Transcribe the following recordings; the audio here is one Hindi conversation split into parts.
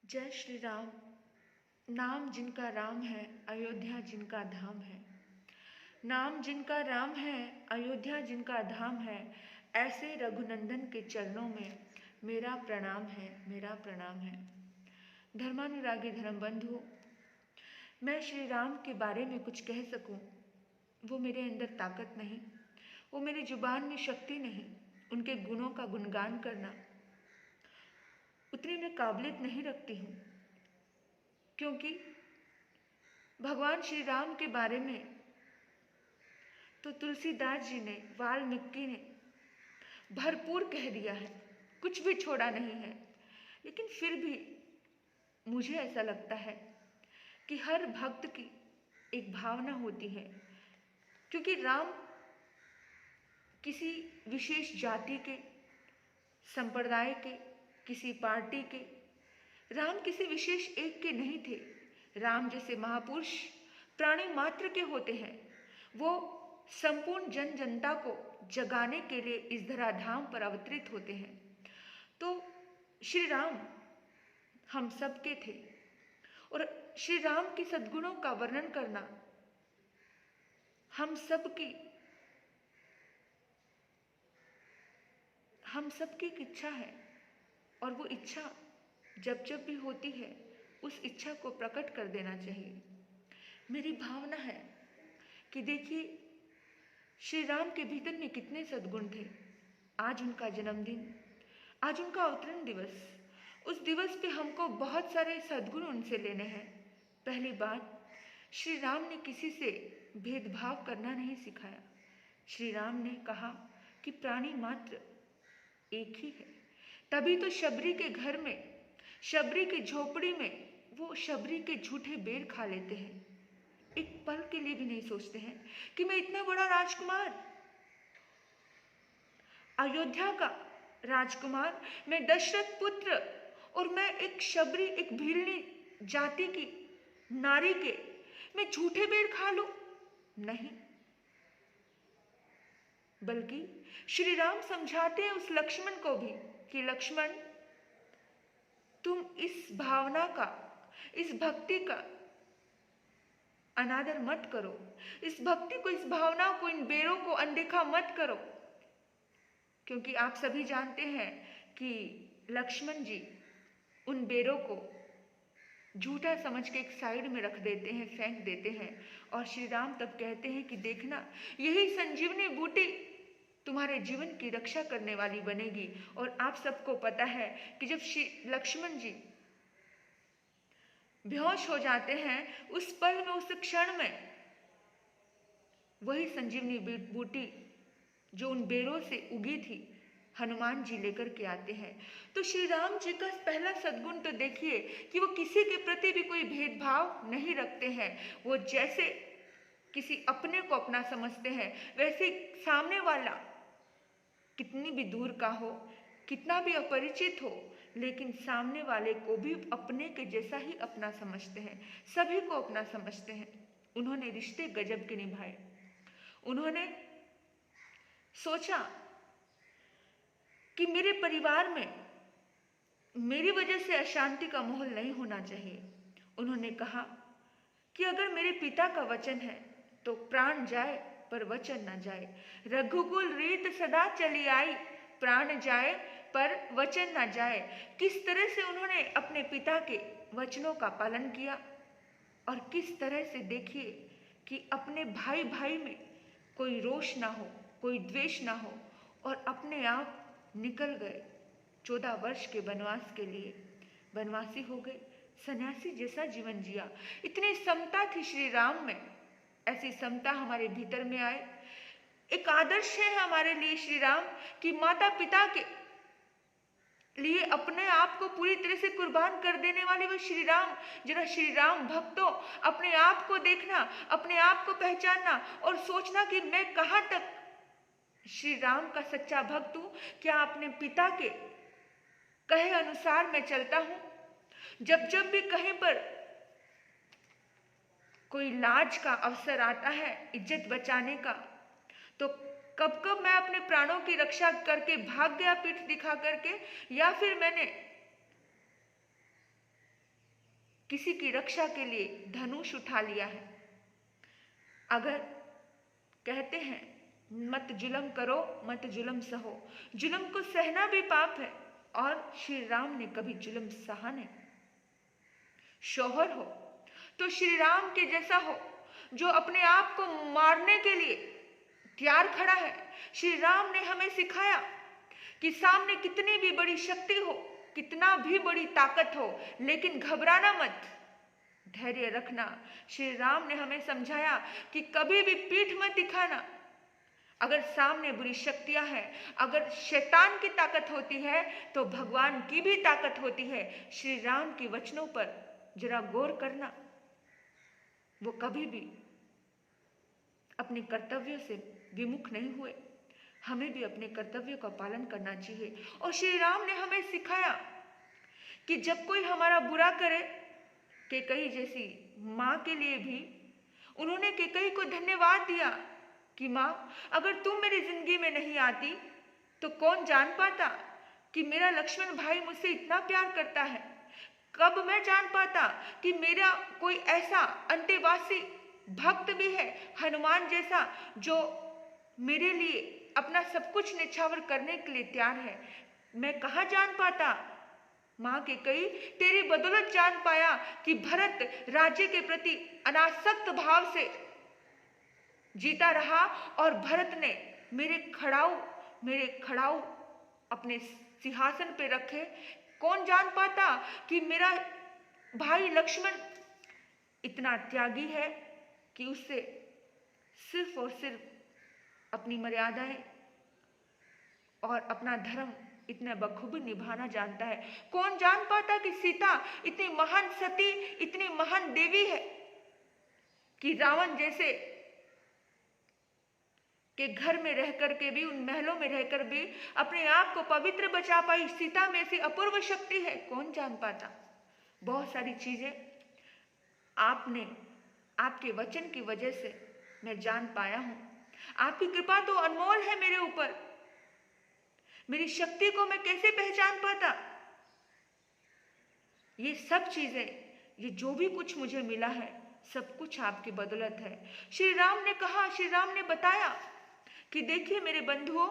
जय श्री राम। नाम जिनका राम है, अयोध्या जिनका धाम है। नाम जिनका राम है, अयोध्या जिनका धाम है, ऐसे रघुनंदन के चरणों में मेरा प्रणाम है, मेरा प्रणाम है। धर्मानुरागी धर्म बंधु, मैं श्री राम के बारे में कुछ कह सकूं, वो मेरे अंदर ताकत नहीं, वो मेरी जुबान में शक्ति नहीं। उनके गुणों का गुणगान करना उतनी मैं काबिलियत नहीं रखती हूँ, क्योंकि भगवान श्री राम के बारे में तो तुलसीदास जी ने, वाल्मीकि ने भरपूर कह दिया है, कुछ भी छोड़ा नहीं है। लेकिन फिर भी मुझे ऐसा लगता है कि हर भक्त की एक भावना होती है, क्योंकि राम किसी विशेष जाति के, संप्रदाय के, किसी पार्टी के, राम किसी विशेष एक के नहीं थे। राम जैसे महापुरुष प्राणी मात्र के होते हैं। वो संपूर्ण जन जनता को जगाने के लिए इस धराधाम पर अवतरित होते हैं। तो श्री राम हम सब के थे, और श्री राम की सद्गुणों का वर्णन करना हम सबकी एक इच्छा है। और वो इच्छा जब जब भी होती है, उस इच्छा को प्रकट कर देना चाहिए। मेरी भावना है कि देखिए, श्री राम के भीतर में कितने सद्गुण थे। आज उनका जन्मदिन, आज उनका अवतरण दिवस। उस दिवस पे हमको बहुत सारे सद्गुण उनसे लेने हैं। पहली बात, श्री राम ने किसी से भेदभाव करना नहीं सिखाया। श्री राम ने कहा कि प्राणी मात्र एक ही है। तभी तो शबरी के घर में, शबरी की झोपड़ी में वो शबरी के झूठे बेर खा लेते हैं। एक पल के लिए भी नहीं सोचते हैं कि मैं इतना बड़ा राजकुमार, अयोध्या का राजकुमार, मैं दशरथ पुत्र, और मैं एक शबरी, एक भीलनी जाति की नारी के मैं झूठे बेर खा लूं? नहीं, बल्कि श्री राम समझाते हैं उस लक्ष्मण को भी कि लक्ष्मण, तुम इस भावना का, इस भक्ति का अनादर मत करो। इस भक्ति को, इस भावना को, इन बेरों को अनदेखा मत करो। क्योंकि आप सभी जानते हैं कि लक्ष्मण जी उन बेरों को झूठा समझ के एक साइड में रख देते हैं, फेंक देते हैं। और श्री राम तब कहते हैं कि देखना, यही संजीवनी बूटी तुम्हारे जीवन की रक्षा करने वाली बनेगी। और आप सबको पता है कि जब श्री लक्ष्मण जी बेहोश हो जाते हैं, उस पल में, उस क्षण में, वही संजीवनी बूटी जो उन बेरों से उगी थी, हनुमान जी लेकर के आते हैं। तो श्री राम जी का पहला सद्गुण तो देखिए कि वो किसी के प्रति भी कोई भेदभाव नहीं रखते हैं। वो जैसे किसी अपने को अपना समझते हैं, वैसे सामने वाला कितनी भी दूर का हो, कितना भी अपरिचित हो, लेकिन सामने वाले को भी अपने के जैसा ही अपना समझते हैं, सभी को अपना समझते हैं। उन्होंने रिश्ते गजब के निभाए। उन्होंने सोचा कि मेरे परिवार में मेरी वजह से अशांति का माहौल नहीं होना चाहिए। उन्होंने कहा कि अगर मेरे पिता का वचन है तो प्राण जाए पर वचन न जाए। रघुकुल रीत सदा चली आई, प्राण जाए पर वचन न जाए। किस तरह से उन्होंने अपने पिता के वचनों का पालन किया, और किस तरह से देखिए कि अपने भाई भाई में कोई रोष ना हो, कोई द्वेष ना हो, और अपने आप निकल गए 14 वर्ष के वनवास के लिए। वनवासी हो गए, सन्यासी जैसा जीवन जिया। इतनी समता थी श्री राम में। ऐसी समता हमारे भीतर में आए। एक आदर्श है हमारे लिए श्री राम कि माता पिता के लिए अपने आप को पूरी तरह से कुर्बान कर देने वाले वो श्री राम। जरा श्री राम भक्तों, अपने आप को देखना, अपने आप को पहचानना और सोचना कि मैं कहाँ तक श्री राम का सच्चा भक्त हूं। क्या अपने पिता के कहे अनुसार मैं चलता हूं? जब जब भी कहीं पर कोई लाज का अवसर आता है, इज्जत बचाने का, तो कब कब मैं अपने प्राणों की रक्षा करके भाग गया पीठ दिखा करके, या फिर मैंने किसी की रक्षा के लिए धनुष उठा लिया है। अगर कहते हैं मत जुल्म करो, मत जुल्म सहो, जुल्म को सहना भी पाप है, और श्री राम ने कभी जुल्म सहा नहीं। शौहर हो तो श्री राम के जैसा हो, जो अपने आप को मारने के लिए तैयार खड़ा है। श्री राम ने हमें सिखाया कि सामने कितनी भी बड़ी शक्ति हो, कितना भी बड़ी ताकत हो, लेकिन घबराना मत, धैर्य रखना। श्री राम ने हमें समझाया कि कभी भी पीठ मत दिखाना। अगर सामने बुरी शक्तियां हैं, अगर शैतान की ताकत होती है तो भगवान की भी ताकत होती है। श्री राम के वचनों पर जरा गौर करना। वो कभी भी अपने कर्तव्यों से विमुख नहीं हुए। हमें भी अपने कर्तव्यों का पालन करना चाहिए। और श्री राम ने हमें सिखाया कि जब कोई हमारा बुरा करे, कैकेयी जैसी माँ के लिए भी उन्होंने कैकेयी को धन्यवाद दिया कि माँ, अगर तुम मेरी जिंदगी में नहीं आती तो कौन जान पाता कि मेरा लक्ष्मण भाई मुझसे इतना प्यार करता है। कब मैं जान पाता कि मेरा कोई ऐसा अंतेवासी भक्त भी है, हनुमान जैसा, जो मेरे लिए अपना सब कुछ निछावर करने के लिए तैयार है। मैं कहाँ जान पाता। माँ कैकेयी, तेरी बदौलत जान पाया कि भरत राज्य के प्रति अनासक्त भाव से जीता रहा, और भरत ने मेरे खड़ाऊ अपने सिंहासन पे रखे। कौन जान पाता कि मेरा भाई लक्ष्मण इतना त्यागी है कि उससे सिर्फ और सिर्फ अपनी मर्यादाएं और अपना धर्म इतने बखूबी निभाना जानता है। कौन जान पाता कि सीता इतनी महान सती, इतनी महान देवी है कि रावण जैसे के घर में रहकर के भी, उन महलों में रहकर भी अपने आप को पवित्र बचा पाई। सीता में से अपूर्व शक्ति है, कौन जान पाता। बहुत सारी चीजें आपके वचन की वजह से मैं जान पाया हूं। आपकी कृपा तो अनमोल है मेरे ऊपर। मेरी शक्ति को मैं कैसे पहचान पाता। ये सब चीजें, ये जो भी कुछ मुझे मिला है, सब कुछ आपकी बदौलत है। श्री राम ने कहा, श्री राम ने बताया कि देखिए मेरे बंधुओं,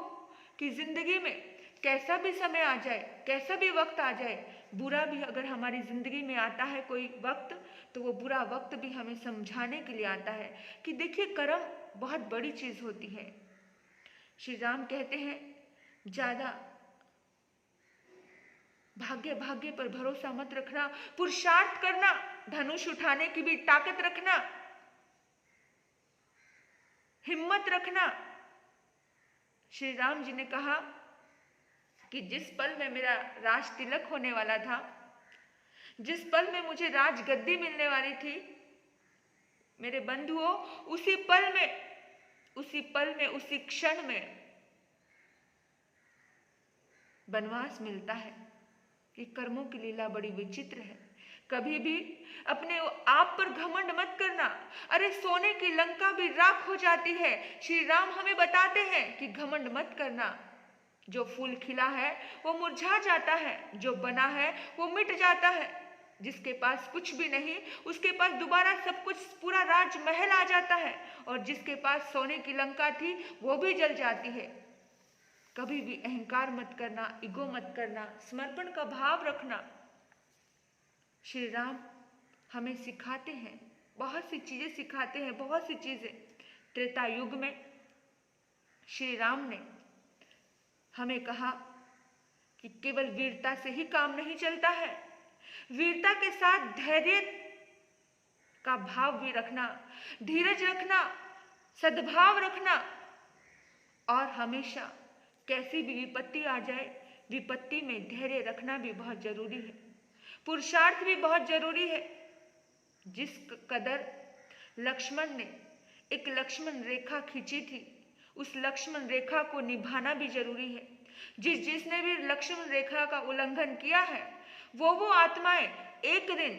कि जिंदगी में कैसा भी समय आ जाए, कैसा भी वक्त आ जाए, बुरा भी अगर हमारी जिंदगी में आता है कोई वक्त, तो वो बुरा वक्त भी हमें समझाने के लिए आता है कि देखिए कर्म बहुत बड़ी चीज होती है। श्री राम कहते हैं, ज्यादा भाग्य पर भरोसा मत रखना, पुरुषार्थ करना, धनुष उठाने की भी ताकत रखना, हिम्मत रखना। श्री राम जी ने कहा कि जिस पल में मेरा राज तिलक होने वाला था, जिस पल में मुझे राज गद्दी मिलने वाली थी, मेरे बंधुओं, उसी पल में, उसी क्षण में वनवास मिलता है। ये कर्मों की लीला बड़ी विचित्र है। कभी भी अपने आप पर घमंड मत करना। अरे सोने की लंका भी राख हो जाती है। श्री राम हमें बताते हैं कि घमंड मत करना। जो फूल खिला है वो मुरझा जाता है, जो बना है वो मिट जाता है। जिसके पास कुछ भी नहीं, उसके पास दोबारा सब कुछ, पूरा राजमहल आ जाता है, और जिसके पास सोने की लंका थी वो भी जल जाती है। कभी भी अहंकार मत करना, ईगो मत करना, समर्पण का भाव रखना। श्री राम हमें सिखाते हैं, बहुत सी चीजें सिखाते हैं, बहुत सी चीजें। त्रेता युग में श्री राम ने हमें कहा कि केवल वीरता से ही काम नहीं चलता है, वीरता के साथ धैर्य का भाव भी रखना, धीरज रखना, सद्भाव रखना, और हमेशा कैसी भी विपत्ति आ जाए, विपत्ति में धैर्य रखना भी बहुत जरूरी है। पुरुषार्थ भी बहुत जरूरी है। जिस कदर लक्ष्मण ने एक लक्ष्मण रेखा खींची थी, उस लक्ष्मण रेखा को निभाना भी जरूरी है। जिसने भी लक्ष्मण रेखा का उल्लंघन किया है, वो आत्माएं एक दिन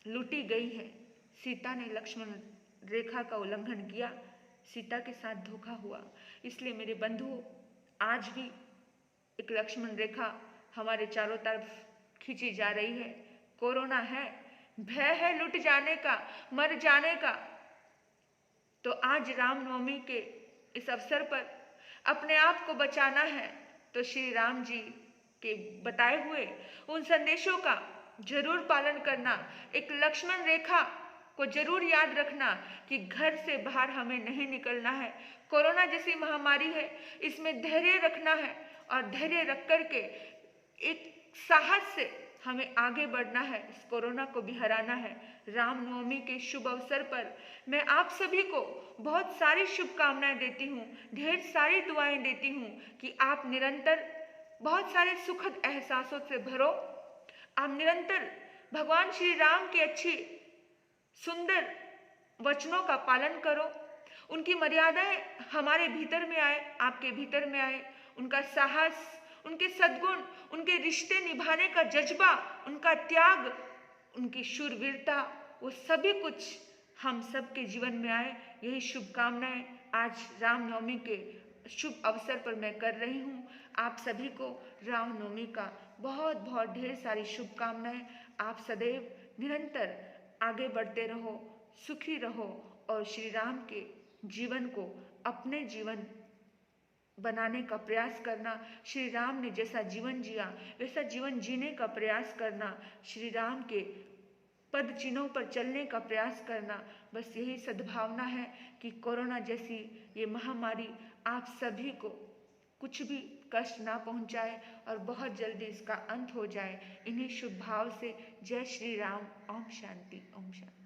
लूटी गई है। सीता ने लक्ष्मण रेखा का उल्लंघन किया, सीता के साथ धोखा हुआ। इसलिए मेरे बंधुओं, आज भी एक लक्ष्मण रेखा हमारे चारों तरफ खींची जा रही है। कोरोना है, भय है लुट जाने का, मर जाने का। तो आज रामनवमी के इस अवसर पर अपने आप को बचाना है तो श्री राम जी के बताए हुए उन संदेशों का जरूर पालन करना। एक लक्ष्मण रेखा को जरूर याद रखना कि घर से बाहर हमें नहीं निकलना है। कोरोना जैसी महामारी है, इसमें धैर्य रखना है और धैर्य रख कर के एक साहस से हमें आगे बढ़ना है, इस कोरोना को भी हराना है। रामनवमी के शुभ अवसर पर मैं आप सभी को बहुत सारी शुभकामनाएं देती हूँ, ढेर सारी दुआएं देती हूँ कि आप निरंतर बहुत सारे सुखद एहसासों से भरो। आप निरंतर भगवान श्री राम की अच्छी सुंदर वचनों का पालन करो। उनकी मर्यादाएं हमारे भीतर में आए, आपके भीतर में आए। उनका साहस, उनके सद्गुण, उनके रिश्ते निभाने का जज्बा, उनका त्याग, उनकी शूरवीरता, वो सभी कुछ हम सबके जीवन में आए। यही शुभकामनाएं आज रामनवमी के शुभ अवसर पर मैं कर रही हूँ। आप सभी को रामनवमी का बहुत बहुत ढेर सारी शुभकामनाएं। आप सदैव निरंतर आगे बढ़ते रहो, सुखी रहो और श्री राम के जीवन को अपने जीवन बनाने का प्रयास करना। श्री राम ने जैसा जीवन जिया वैसा जीवन जीने का प्रयास करना। श्री राम के पद चिन्हों पर चलने का प्रयास करना। बस यही सद्भावना है कि कोरोना जैसी ये महामारी आप सभी को कुछ भी कष्ट ना पहुंचाए और बहुत जल्दी इसका अंत हो जाए। इन्हीं शुभ भाव से जय श्री राम। ओम शांति, ओम शांति।